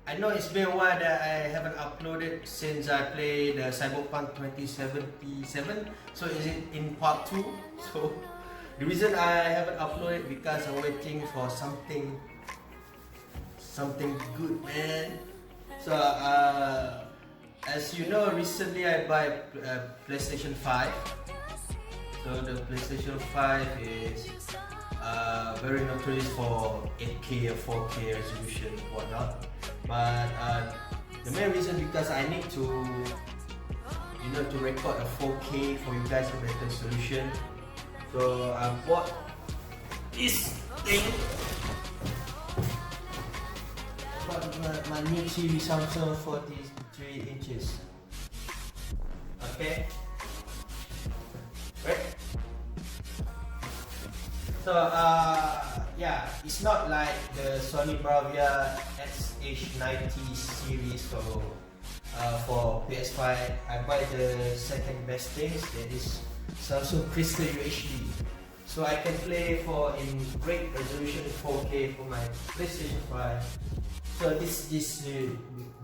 I know it's been a while that I haven't uploaded since I played Cyberpunk 2077. So is it in part 2? So the reason I haven't uploaded because I'm waiting for something good, man. So as you know, recently I buy PlayStation 5. So the PlayStation 5 is very notorious for 8K or 4K resolution and whatnot. But the main reason because I need to, to record a 4K for you guys, a better solution. So I bought this thing. My new TV Samsung 43 inches. Okay. Right. So yeah, it's not like the Sony Bravia XH90 series. So for PS5, I buy the second best things, that is Samsung Crystal UHD. So I can play in great resolution 4K for my PlayStation 5. So this is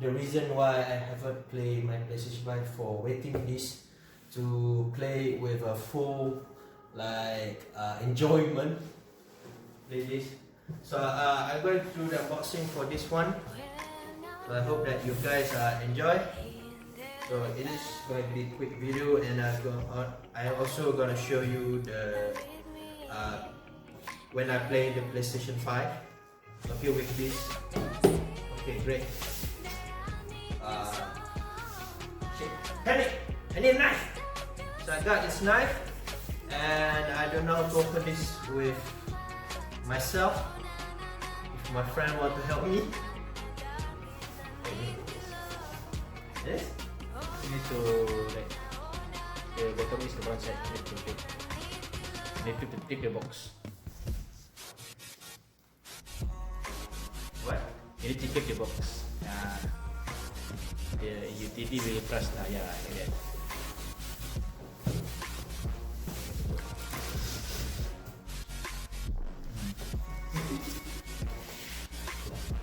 the reason why I haven't played my PlayStation 5, for waiting this to play with a full enjoyment. Play this. So I'm going through the unboxing for this one. So I hope that you guys enjoy. So it is going to be a quick video, and I'm also gonna show you the when I play the PlayStation 5. Okay, with this. Okay, great. Shit, panic! I need a knife. So I got this knife, and I don't know how to open this with myself. If my friend want to help me. Yes? You need to the bottom is the front side. You need to tip the box. What? You need to tip the box. The utility will press yeah, like that.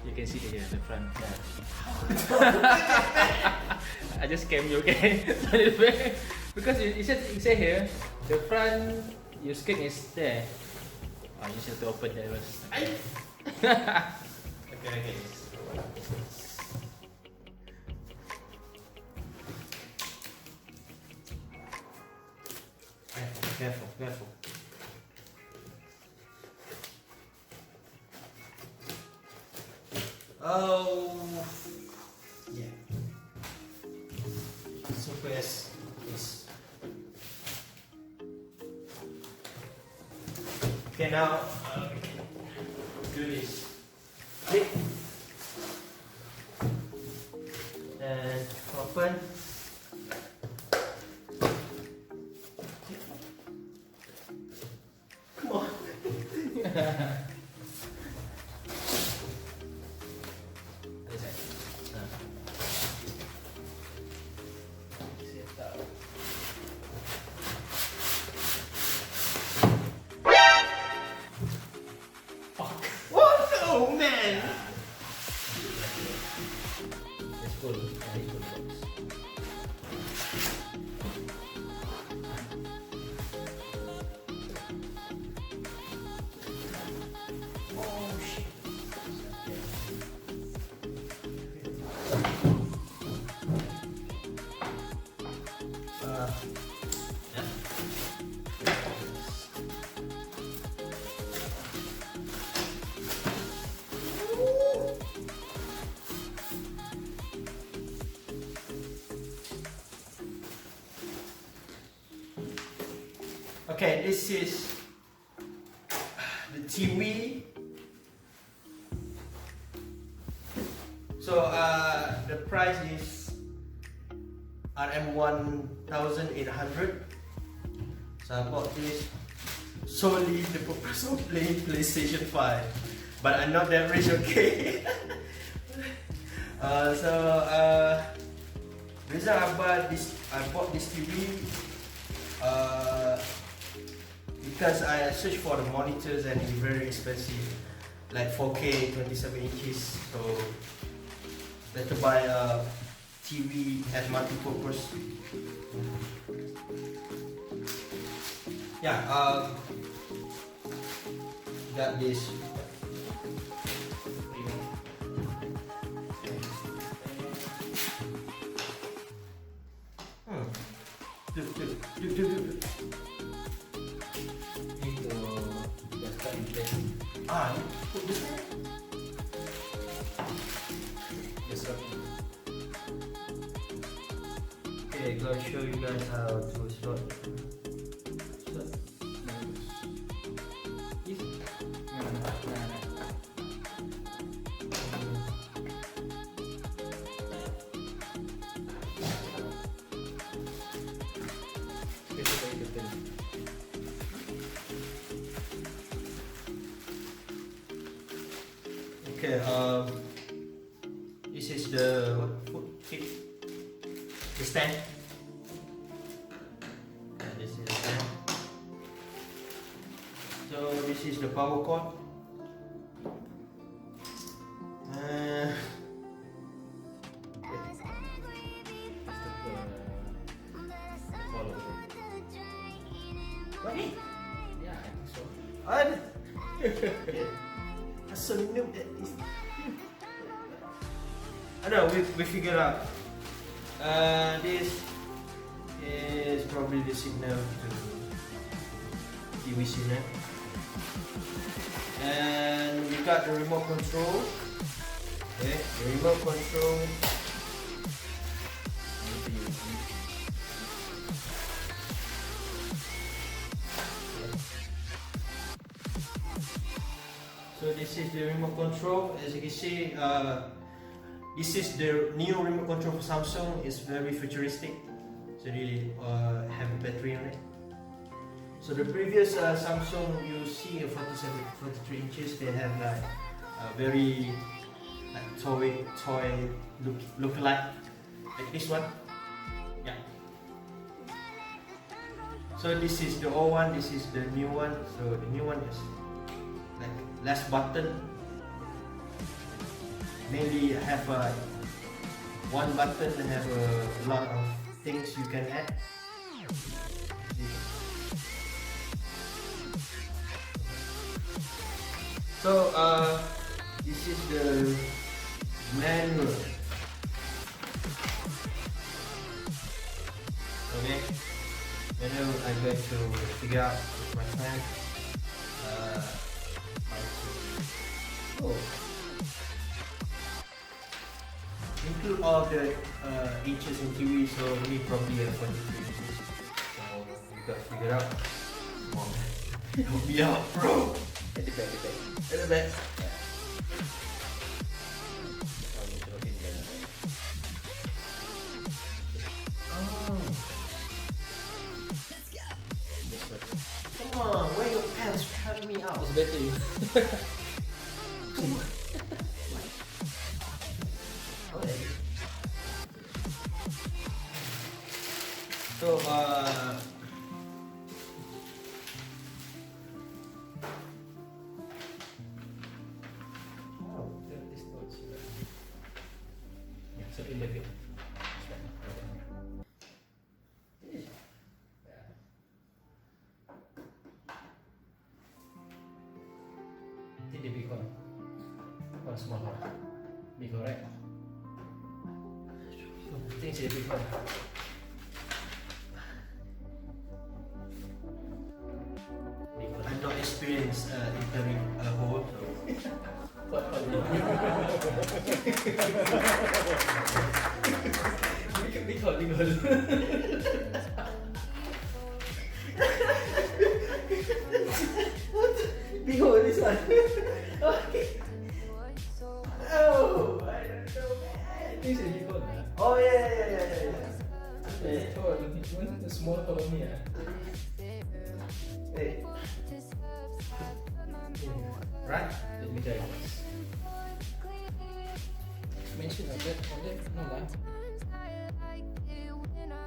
You can see the front. I just scam you, okay? Because it says here, the front your screen is there. Oh, you just have to open that first. Okay. Careful. Oh, yeah. So press this. Okay, now do this. Click and open. Come on. What? Oh man! It's full. It's full box. Oh shit. Yeah. Okay, this is the TV. So the price is RM1800. So I bought this solely the purpose of playing PlayStation 5, but I'm not that rich, okay? The reason I bought this TV because I searched for the monitors and it's very expensive, like 4K 27 inches. So better buy a TV as multi-purpose. Yeah, got this. Need to just cut in place. You put this there? Just rub it. Okay, gonna show you guys how to slot. Easy. Nah. Okay, this is the stand. This is the stand. So this is the power cord. What? Yeah, I think so. That's so new. I know, we figured out. This is probably the signal to TV signal. And we got the remote control. Okay, the remote control. So this is the remote control. As you can see, this is the new remote control for Samsung. It's very futuristic. It's really heavy battery on it. So the previous Samsung you see 43 inches, they have like a very toy look like this one. Yeah. So this is the old one. This is the new one. So the new one is like less button. Mainly have one button and have a lot of things you can add. So this is the manual. Okay, and then I'm going to figure out with my friend how to include all the inches in TV, so we need probably a 23 inches. So we got to figure out. Come on, help me out, bro. At the back. At the back. Oh. Come on, wear your pants, help me out. It's better you. Come on. Okay. So So in the bit. Ini the big one. Or small one. Big one, right? I think it's the big one. Big one. I'm not experienced entering a hole. So. What? Big one. Big hole, this one. Okay. Oh, I don't know, man. This is big one. Oh yeah. Oh, the small hole here. Hey. Right? Let me try this. Mention of that, no lah.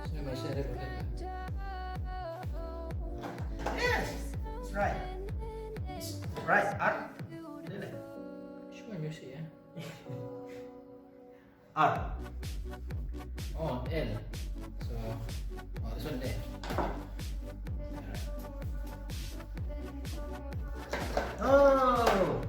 So mention that on that. Yes, it's right. It's right, Art. Isn't it? Show my music, yeah. R. Oh, L. So, this one there. Oh.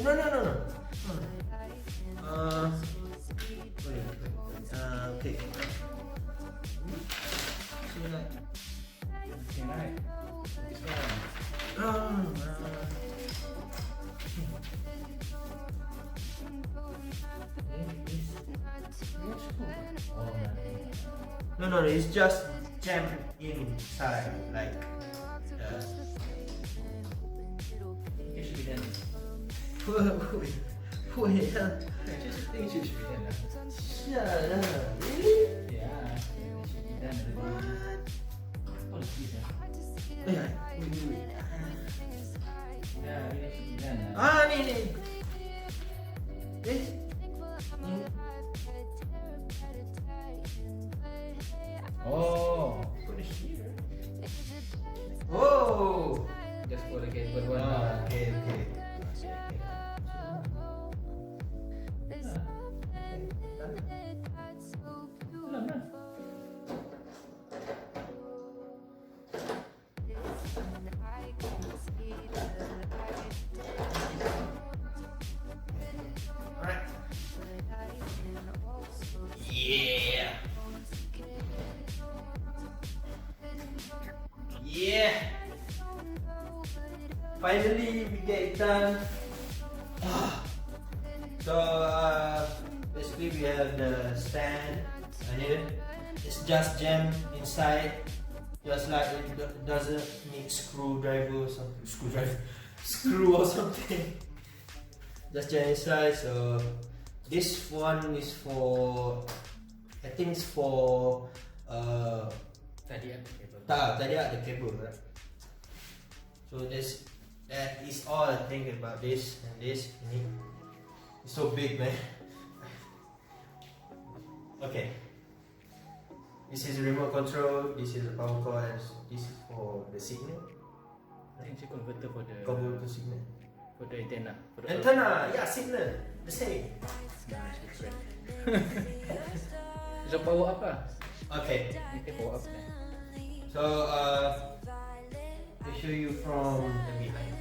No. Okay. See that? Okay, right. This one. No, it's just jammed inside, like. It should be done. Wait, I just think it should be done. shut up. Really? Yeah, it should be done. Oh, it's easy. Wait. Yeah, it should be done. Ni. Oh, put it here. Oh. Just for the cable one. Okay. Alright. Yeah. Finally, we get it done. So basically, we have the stand here. It's just jammed inside, just like it doesn't need screwdriver or something. Screw or something. Just jammed inside. So this one is for, I think it's for Tadi ada cable. tadi ada cable, right? So that is all I think about this and this. It's so big, man. Okay. This is remote control. This is the power cord. This is for the signal. I think it's a converter for the Converter signal. for the antenna. For the Antenna, yeah, signal. The same. Nah, it's different. It's a power up lah. Okay. You can power up lah. So I show you from the behind.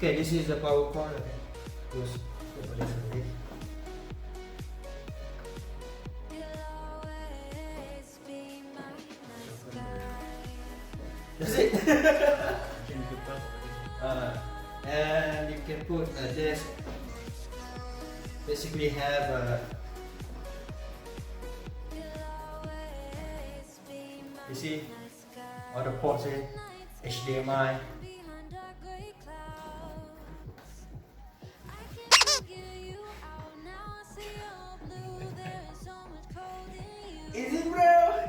Okay, this is the power cord. Okay. Terus put this on this. That's it. And you can put this. Basically have you see all the ports here, HDMI. Easy, bro.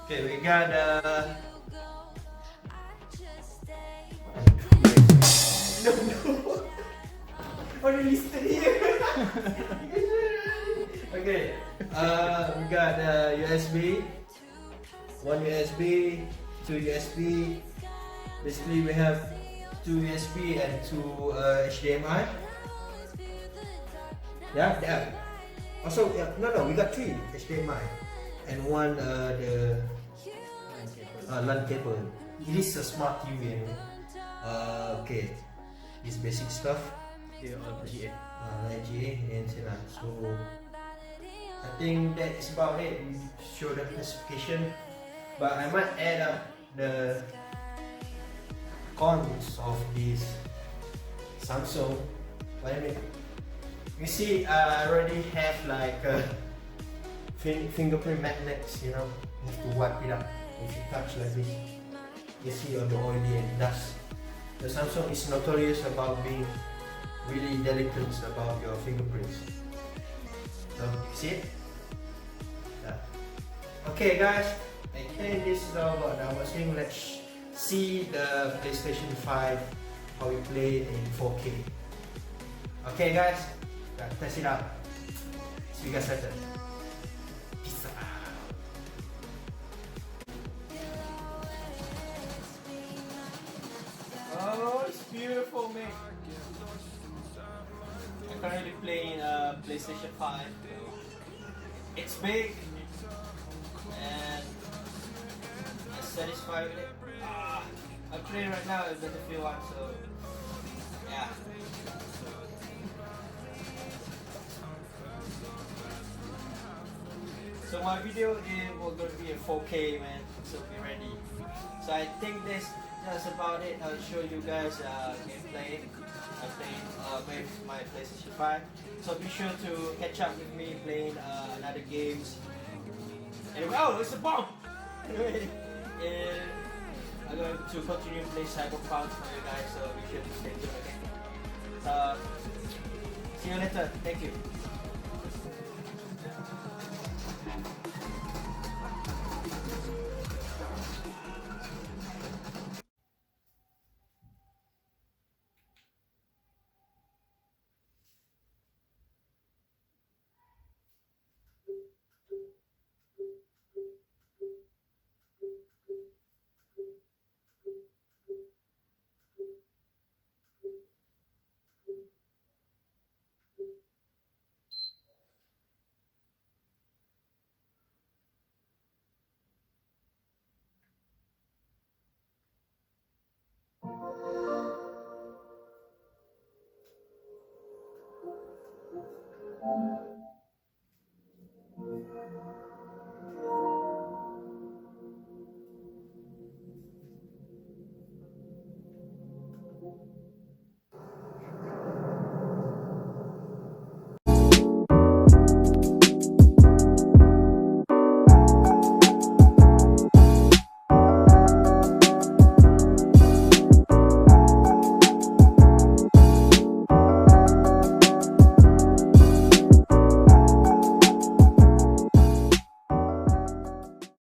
Okay, we got no. Only listed here. Okay, we got USB, one USB, two USB. Basically, we have two USB and two HDMI. Yeah. Also, no, we got three HDMI and one the LAN cable. It is a smart TV anyway. Okay, this basic stuff. Dia all GA. GA and sila. So I think that is about it. We show the specification, but I might add up the cons of this Samsung. What I mean, you see, I already have like fingerprint magnets. You know, you have to wipe it up. If you touch like this, you see all the oily and dust. the Samsung is notorious about being really delicate about your fingerprints. So, you see it? Yeah. Okay guys, I think this is all about the unboxing. Let's see the PlayStation 5, how we play it in 4K. Okay guys, test it out. See you guys later. Peace out. Oh, it's beautiful, man. I'm currently playing PlayStation 5. It's big and I'm satisfied with it. I'm playing right now in Battlefield 1, so yeah. So my video is going to be a 4K, man, so be ready. So I think that's about it. I'll show you guys gameplay. I'm playing with my PlayStation 5. So be sure to catch up with me playing another games. Anyway, oh, it's a bomb! Anyway, I'm going to continue playing Cyberpunk for you guys, so be sure to stay tuned, okay? So, see you later. Thank you.